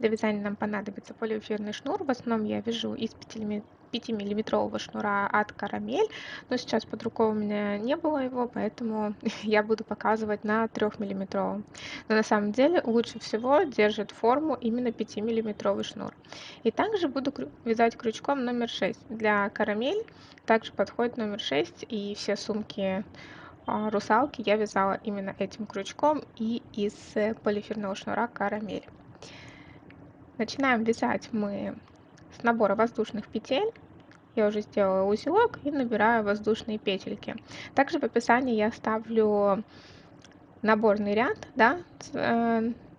Для вязания нам понадобится полиэфирный шнур. В основном я вяжу из 5-миллиметрового шнура от Карамель, но сейчас под рукой у меня не было его, поэтому я буду показывать на 3-миллиметровом. Но на самом деле лучше всего держит форму именно 5-миллиметровый шнур. И также буду вязать крючком номер 6. Для Карамель также подходит номер 6, и все сумки русалки я вязала именно этим крючком и из полиэфирного шнура Карамель. Начинаем вязать мы с набора воздушных петель. Я уже сделала узелок и набираю воздушные петельки. Также в описании я оставлю наборный ряд, да,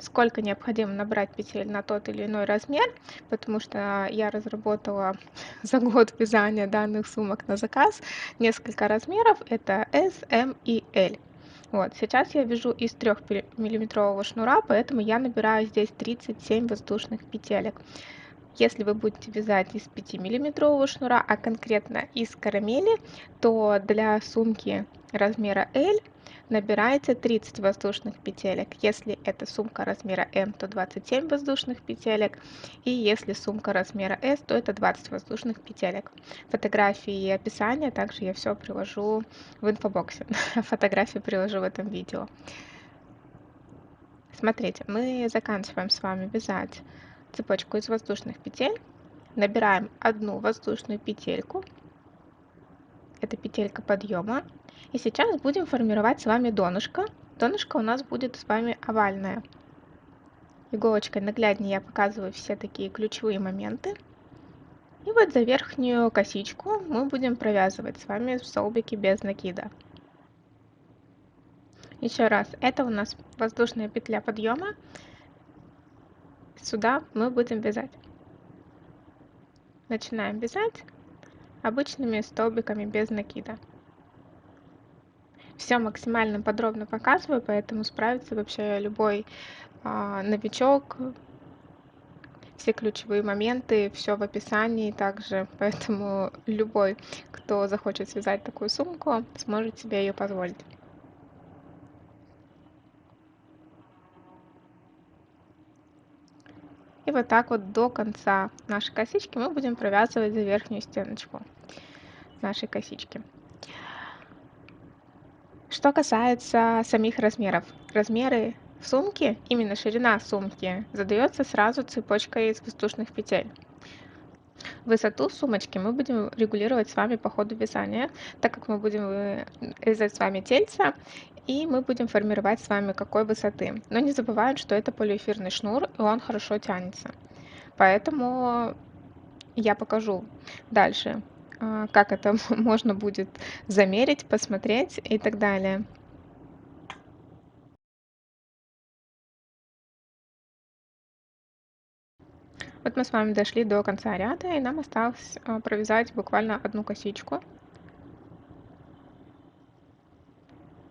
сколько необходимо набрать петель на тот или иной размер, потому что я разработала за год вязания данных сумок на заказ несколько размеров, это S, M и L. Вот, сейчас я вяжу из 3-миллиметрового шнура, поэтому я набираю здесь 37 воздушных петелек. Если вы будете вязать из 5-миллиметрового шнура, а конкретно из карамели, то для сумки размера L набирается 30 воздушных петелек. Если это сумка размера M, то 27 воздушных петелек. И если сумка размера S, то это 20 воздушных петелек. Фотографии и описание также я все приложу в инфобоксе. Фотографии приложу в этом видео. Смотрите, мы заканчиваем с вами вязать цепочку из воздушных петель. Набираем одну воздушную петельку. Это петелька подъема. И сейчас будем формировать с вами донышко. Донышко у нас будет с вами овальное. Иголочкой нагляднее я показываю все такие ключевые моменты. И вот за верхнюю косичку мы будем провязывать с вами столбики без накида. Еще раз, это у нас воздушная петля подъема. Сюда мы будем вязать. Начинаем вязать обычными столбиками без накида. Все максимально подробно показываю, поэтому справится вообще любой новичок. Все ключевые моменты, все в описании также, поэтому любой, кто захочет связать такую сумку, сможет себе ее позволить. И вот так вот до конца нашей косички мы будем провязывать за верхнюю стеночку нашей косички. Что касается самих размеров. Размеры сумки, именно ширина сумки, задается сразу цепочкой из воздушных петель. Высоту сумочки мы будем регулировать с вами по ходу вязания, так как мы будем вязать с вами тельца, и мы будем формировать с вами какой высоты. Но не забываем, что это полиэфирный шнур, и он хорошо тянется. Поэтому я покажу дальше, как это можно будет замерить, посмотреть и так далее. Вот мы с вами дошли до конца ряда, и нам осталось провязать буквально одну косичку.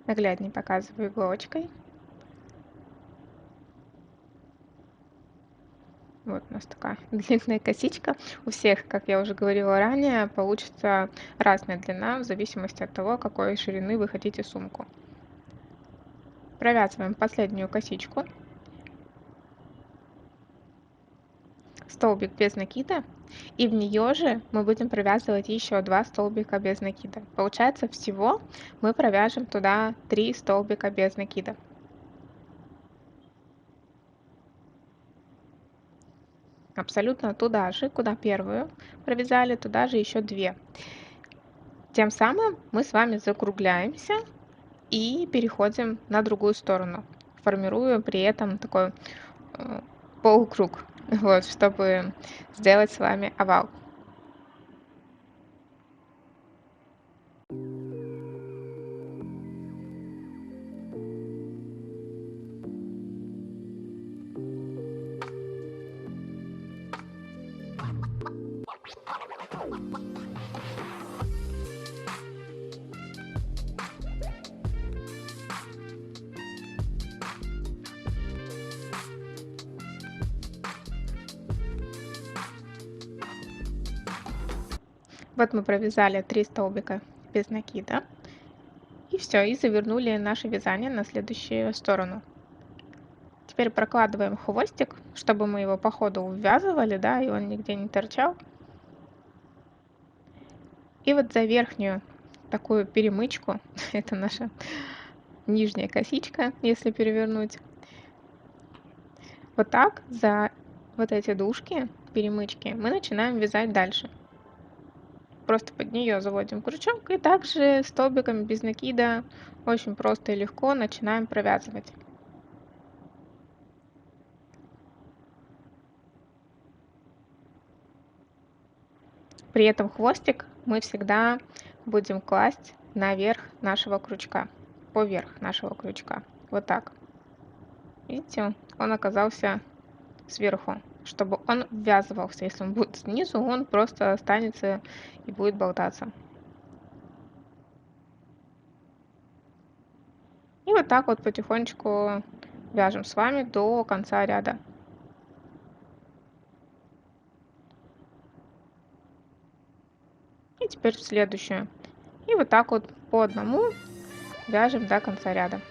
Нагляднее показываю иголочкой. Вот у нас такая длинная косичка. У всех, как я уже говорила ранее, получится разная длина в зависимости от того, какой ширины вы хотите сумку. Провязываем последнюю косичку. Столбик без накида. И в нее же мы будем провязывать еще 2 столбика без накида. Получается, всего мы провяжем туда 3 столбика без накида. Абсолютно туда же, куда первую провязали, туда же еще 2. Тем самым мы с вами закругляемся и переходим на другую сторону, формируя при этом такой полукруг, вот, чтобы сделать с вами овал. Вот мы провязали 3 столбика без накида. И все, и завернули наше вязание на следующую сторону. Теперь прокладываем хвостик, чтобы мы его по ходу ввязывали, да, и он нигде не торчал. И вот за верхнюю такую перемычку, это наша нижняя косичка, если перевернуть, вот так за вот эти дужки, перемычки, мы начинаем вязать дальше. Просто под нее заводим крючок и также столбиками без накида очень просто и легко начинаем провязывать. При этом хвостик мы всегда будем класть наверх нашего крючка, поверх нашего крючка. Вот так. Видите, он оказался сверху, чтобы он ввязывался. Если он будет снизу, он просто останется и будет болтаться. И вот так вот потихонечку вяжем с вами до конца ряда. И теперь в следующую. И вот так вот по одному вяжем до конца ряда.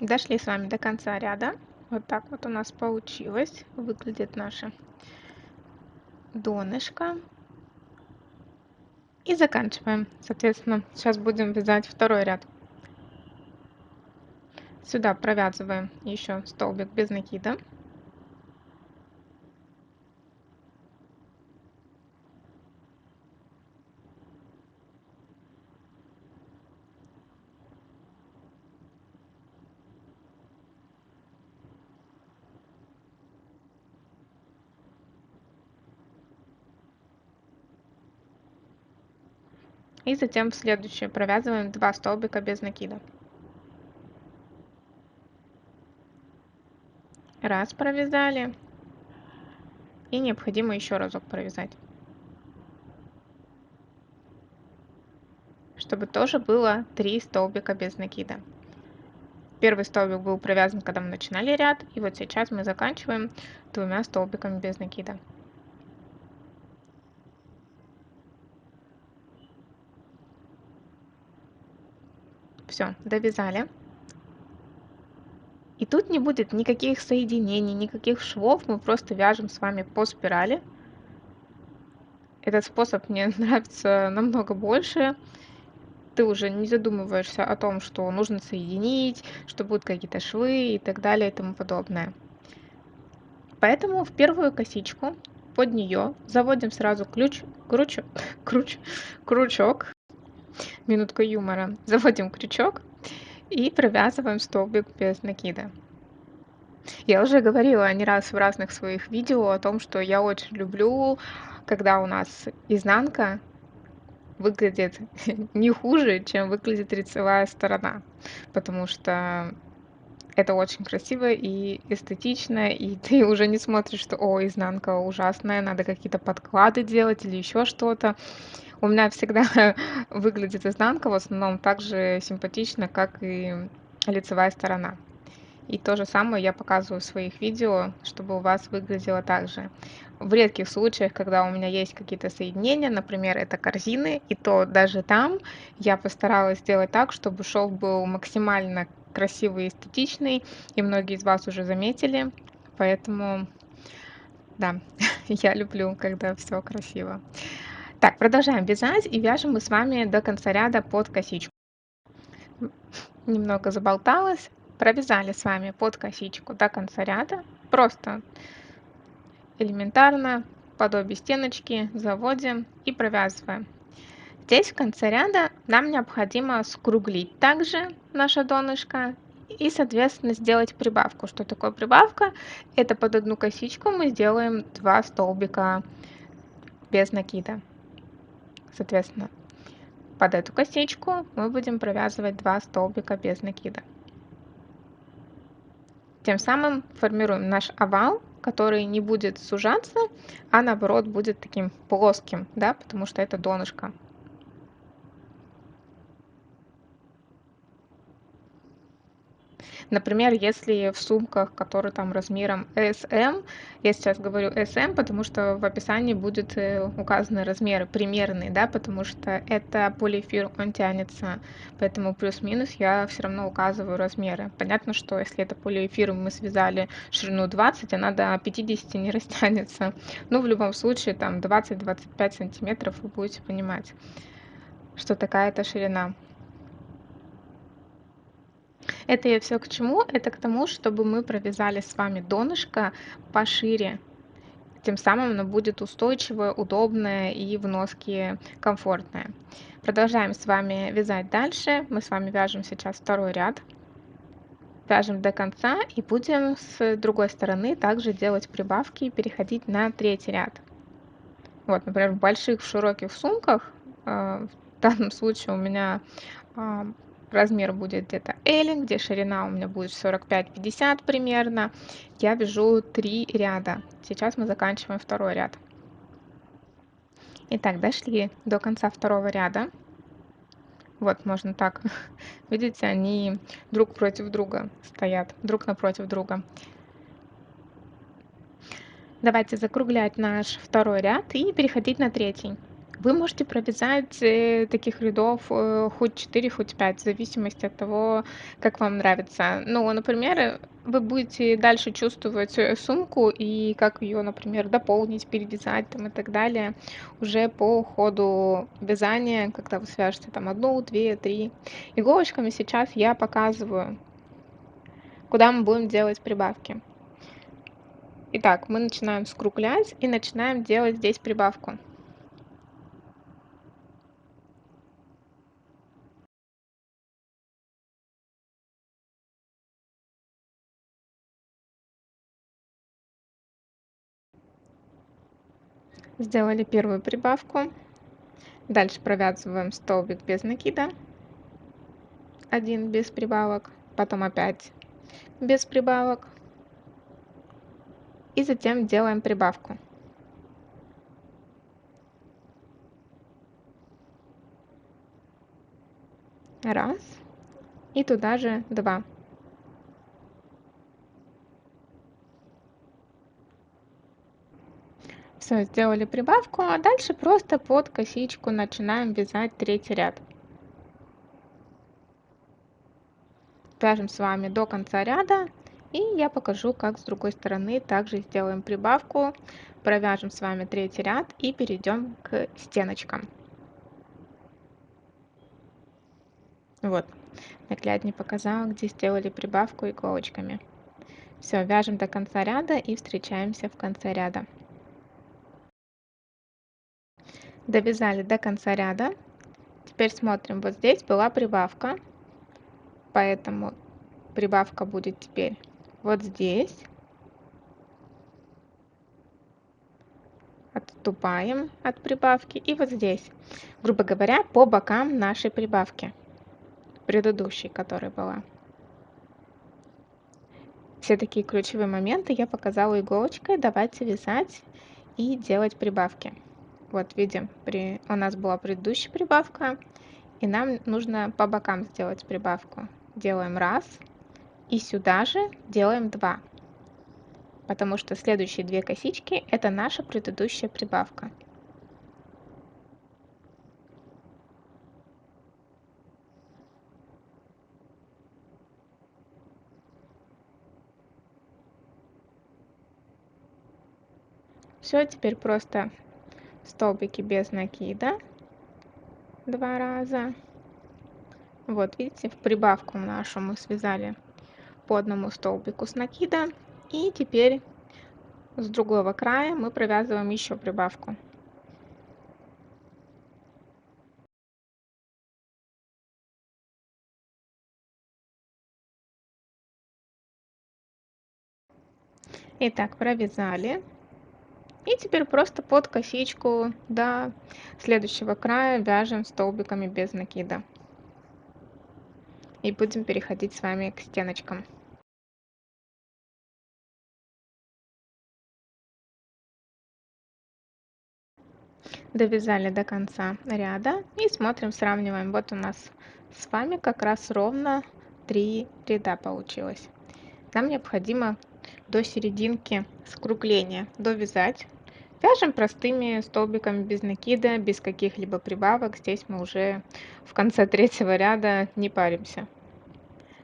Дошли с вами до конца ряда. Вот так вот у нас получилось. Выглядит наша донышко. И заканчиваем. Соответственно, сейчас будем вязать второй ряд. Сюда провязываем еще столбик без накида. И затем в следующее провязываем 2 столбика без накида. Раз провязали. И необходимо еще разок провязать. Чтобы тоже было 3 столбика без накида. Первый столбик был провязан, когда мы начинали ряд. И вот сейчас мы заканчиваем 2 столбиками без накида. Все, довязали. И тут не будет никаких соединений, никаких швов, мы просто вяжем с вами по спирали. Этот способ мне нравится намного больше. Ты уже не задумываешься о том, что нужно соединить, что будут какие-то швы и так далее и тому подобное. Поэтому в первую косичку под нее заводим сразу крючок, минутка юмора, заводим крючок и провязываем столбик без накида. Я уже говорила не раз в разных своих видео о том, что я очень люблю, когда у нас изнанка выглядит не хуже, чем выглядит лицевая сторона, потому что это очень красиво и эстетично, и ты уже не смотришь, что, о, изнанка ужасная, надо какие-то подклады делать или еще что-то. У меня всегда выглядит изнанка в основном так же симпатично, как и лицевая сторона. И то же самое я показываю в своих видео, чтобы у вас выглядело так же. В редких случаях, когда у меня есть какие-то соединения, например, это корзины, и то даже там я постаралась сделать так, чтобы шов был максимально красивый и эстетичный, и многие из вас уже заметили, поэтому да, я люблю, когда все красиво. Так, продолжаем вязать и вяжем мы с вами до конца ряда под косичку. Немного заболталась. Провязали с вами под косичку до конца ряда. Просто элементарно, подобие стеночки, заводим и провязываем. Здесь в конце ряда нам необходимо скруглить также наше донышко и, соответственно, сделать прибавку. Что такое прибавка? Это под одну косичку мы сделаем 2 столбика без накида. Соответственно, под эту косичку мы будем провязывать 2 столбика без накида. Тем самым формируем наш овал, который не будет сужаться, а наоборот будет таким плоским, да, потому что это донышко. Например, если в сумках, которые там размером SM, я сейчас говорю SM, потому что в описании будет указаны размеры примерные, да, потому что это полиэфир, он тянется, поэтому плюс-минус я все равно указываю размеры. Понятно, что если это полиэфир, мы связали ширину 20, она до 50 не растянется. Но в любом случае там 20-25 сантиметров вы будете понимать, что такая-то ширина. Это я все к чему? Это к тому, чтобы мы провязали с вами донышко пошире. Тем самым оно будет устойчивое, удобное и в носке комфортное. Продолжаем с вами вязать дальше. Мы с вами вяжем сейчас второй ряд. Вяжем до конца и будем с другой стороны также делать прибавки и переходить на третий ряд. Вот, например, в больших, в широких сумках, в данном случае у меня размер будет где-то L, где ширина у меня будет 45-50 примерно. Я вяжу 3 ряда. Сейчас мы заканчиваем второй ряд. Итак, дошли до конца второго ряда. Вот, можно так. Видите, они друг против друга стоят, друг напротив друга. Давайте закруглять наш второй ряд и переходить на третий. Вы можете провязать таких рядов хоть 4, хоть 5, в зависимости от того, как вам нравится. Ну, например, вы будете дальше чувствовать сумку и как ее, например, дополнить, перевязать там, и так далее уже по ходу вязания, когда вы свяжете там 1, 2, 3. Иголочками сейчас я показываю, куда мы будем делать прибавки. Итак, мы начинаем скруглять и начинаем делать здесь прибавку. Сделали первую прибавку. Дальше провязываем столбик без накида. Один без прибавок. Потом опять без прибавок. И затем делаем прибавку. Раз. И туда же 2. Все, сделали прибавку, а дальше просто под косичку начинаем вязать третий ряд. Вяжем с вами до конца ряда, и я покажу, как с другой стороны также сделаем прибавку, провяжем с вами третий ряд и перейдем к стеночкам. Вот, нагляднее показала, где сделали прибавку иголочками. Все, вяжем до конца ряда и встречаемся в конце ряда. Довязали до конца ряда. Теперь смотрим, вот здесь была прибавка, поэтому прибавка будет теперь вот здесь. Отступаем от прибавки и вот здесь. Грубо говоря, по бокам нашей прибавки, предыдущей, которая была. Все такие ключевые моменты я показала иголочкой. Давайте вязать и делать прибавки. Вот видим, у нас была предыдущая прибавка, и нам нужно по бокам сделать прибавку. Делаем раз, и сюда же делаем 2, потому что следующие 2 косички это наша предыдущая прибавка. Все, теперь просто столбики без накида 2 раза. Вот видите, в прибавку нашу мы связали по одному столбику с накида, и теперь с другого края мы провязываем еще прибавку. Итак, провязали. И теперь просто под косичку до следующего края вяжем столбиками без накида. И будем переходить с вами к стеночкам. Довязали до конца ряда и смотрим, сравниваем. Вот у нас с вами как раз ровно 3 ряда получилось. Нам необходимо до серединки скругления довязать. Вяжем простыми столбиками без накида, без каких-либо прибавок. Здесь мы уже в конце третьего ряда не паримся,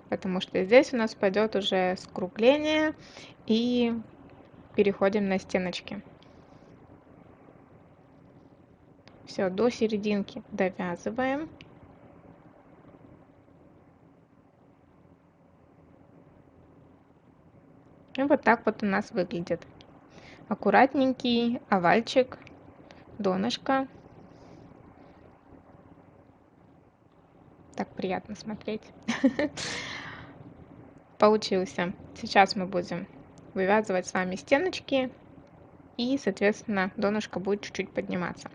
потому что здесь у нас пойдет уже скругление и переходим на стеночки. Все, до серединки довязываем. И вот так вот у нас выглядит. Аккуратненький овальчик, донышко. Так приятно смотреть. Получился. Сейчас мы будем вывязывать с вами стеночки, и, соответственно, донышко будет чуть-чуть подниматься.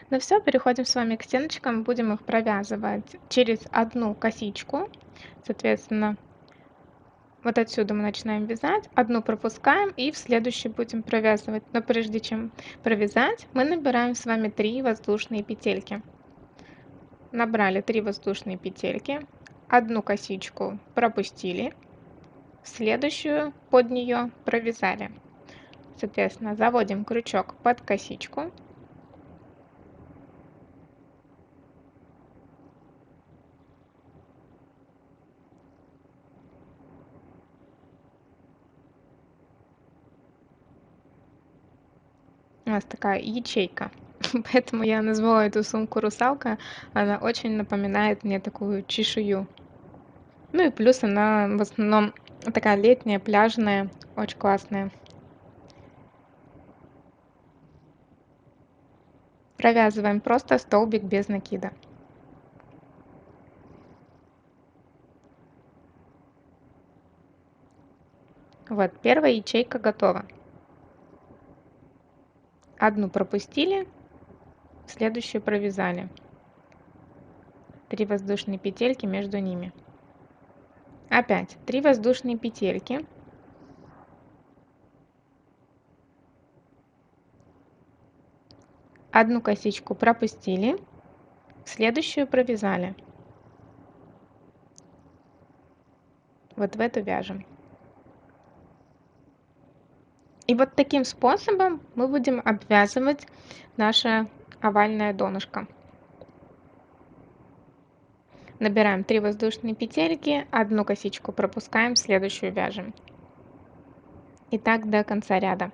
Ну все, переходим с вами к стеночкам, будем их провязывать через одну косичку. Соответственно, вот отсюда мы начинаем вязать, одну пропускаем и в следующей будем провязывать. Но прежде чем провязать, мы набираем с вами 3 воздушные петельки. Набрали 3 воздушные петельки, одну косичку пропустили, следующую под нее провязали. Соответственно, заводим крючок под косичку. У нас такая ячейка, поэтому я назвала эту сумку русалка. Она очень напоминает мне такую чешую. Ну и плюс она в основном такая летняя, пляжная, очень классная. Провязываем просто столбик без накида. Вот, первая ячейка готова. Одну пропустили, следующую провязали. 3 воздушные петельки между ними. Опять 3 воздушные петельки. Одну косичку пропустили, следующую провязали. Вот в эту вяжем. И вот таким способом мы будем обвязывать наше овальное донышко. Набираем 3 воздушные петельки, одну косичку пропускаем, следующую вяжем. И так до конца ряда.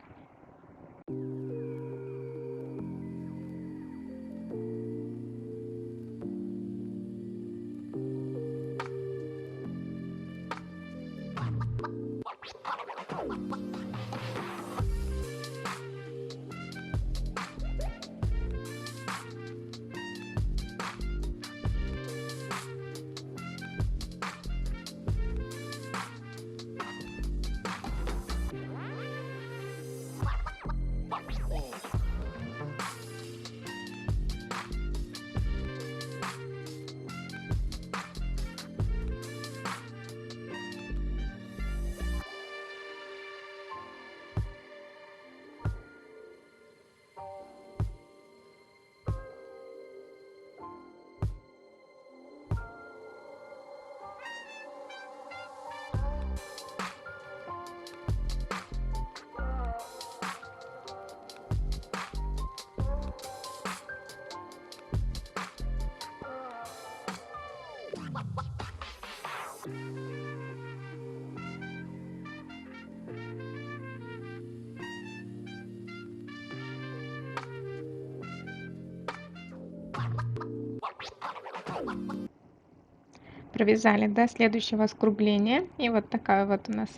Провязали до следующего скругления. И вот такая вот у нас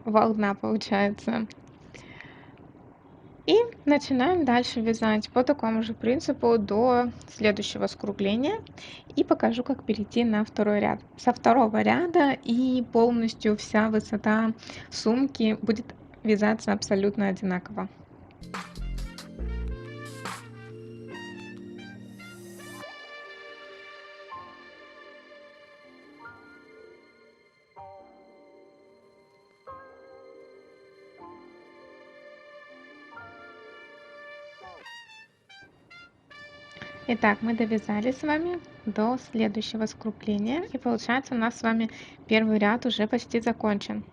волна получается. И начинаем дальше вязать по такому же принципу до следующего скругления. И покажу, как перейти на второй ряд. Со второго ряда и полностью вся высота сумки будет вязаться абсолютно одинаково. Итак, мы довязали с вами до следующего скругления, и получается у нас с вами первый ряд уже почти закончен.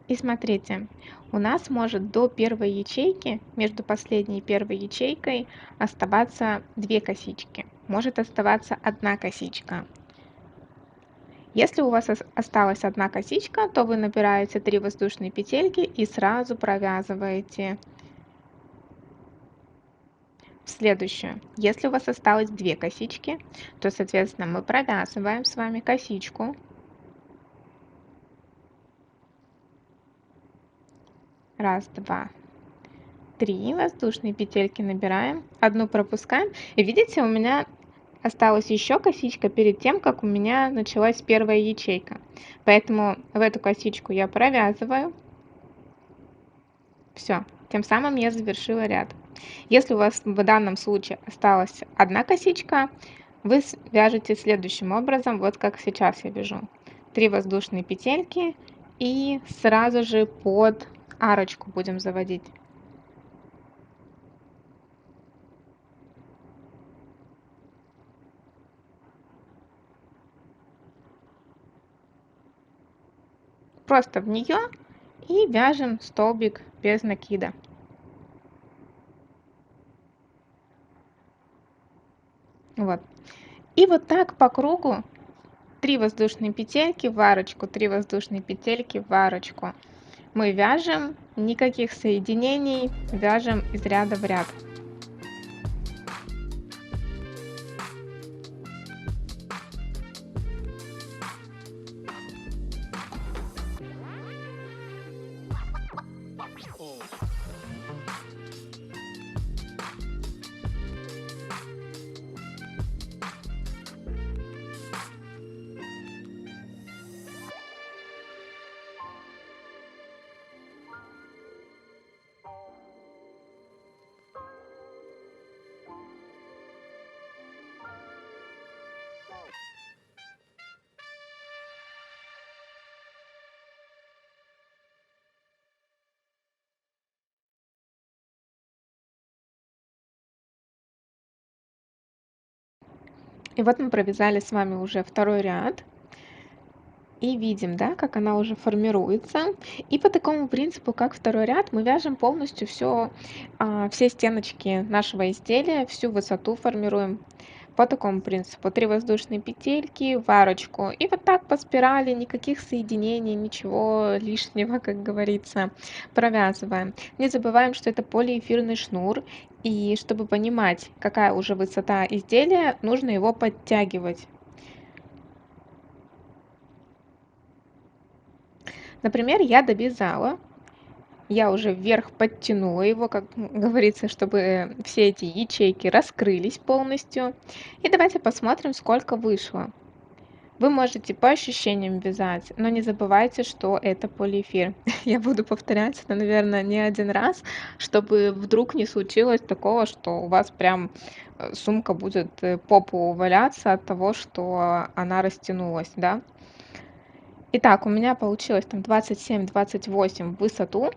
И смотрите, у нас может до первой ячейки, между последней и первой ячейкой, оставаться 2 косички. Может оставаться 1 косичка. Если у вас осталась 1 косичка, то вы набираете 3 воздушные петельки и сразу провязываете в следующую. Если у вас осталось 2 косички, то, соответственно, мы провязываем с вами косичку. Раз, два, 3 воздушные петельки набираем, 1 пропускаем. И видите, у меня осталась еще косичка перед тем, как у меня началась первая ячейка. Поэтому в эту косичку я провязываю. Все, тем самым я завершила ряд. Если у вас в данном случае осталась 1 косичка, вы вяжете следующим образом, вот как сейчас я вяжу. 3 воздушные петельки и сразу же под арочку будем заводить. Просто в нее и вяжем столбик без накида. Вот. И вот так по кругу 3 воздушные петельки в арочку, 3 воздушные петельки в арочку. Мы вяжем, никаких соединений, вяжем из ряда в ряд. И вот мы провязали с вами уже второй ряд. И видим, да, как она уже формируется. И по такому принципу, как второй ряд, мы вяжем полностью все стеночки нашего изделия, всю высоту формируем по такому принципу. 3 воздушные петельки в арочку. И вот так по спирали, никаких соединений, ничего лишнего, как говорится, провязываем. Не забываем, что это полиэфирный шнур. И чтобы понимать, какая уже высота изделия, нужно его подтягивать. Например, я довязала, я уже вверх подтянула его, как говорится, чтобы все эти ячейки раскрылись полностью. И давайте посмотрим, сколько вышло. Вы можете по ощущениям вязать, но не забывайте, что это полиэфир. Я буду повторять это, наверное, не один раз, чтобы вдруг не случилось такого, что у вас прям сумка будет по полу валяться от того, что она растянулась, да. Итак, у меня получилось там 27-28 в высоту,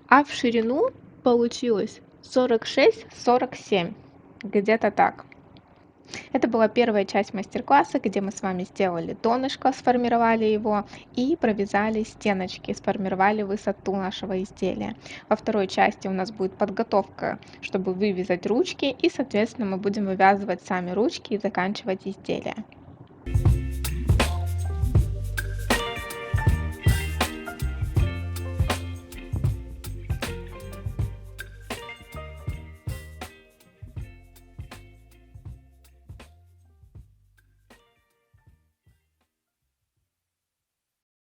а в ширину получилось 46-47, где-то так. Это была первая часть мастер-класса, где мы с вами сделали донышко, сформировали его и провязали стеночки, сформировали высоту нашего изделия. Во второй части у нас будет подготовка, чтобы вывязать ручки, и, соответственно, мы будем вывязывать сами ручки и заканчивать изделие.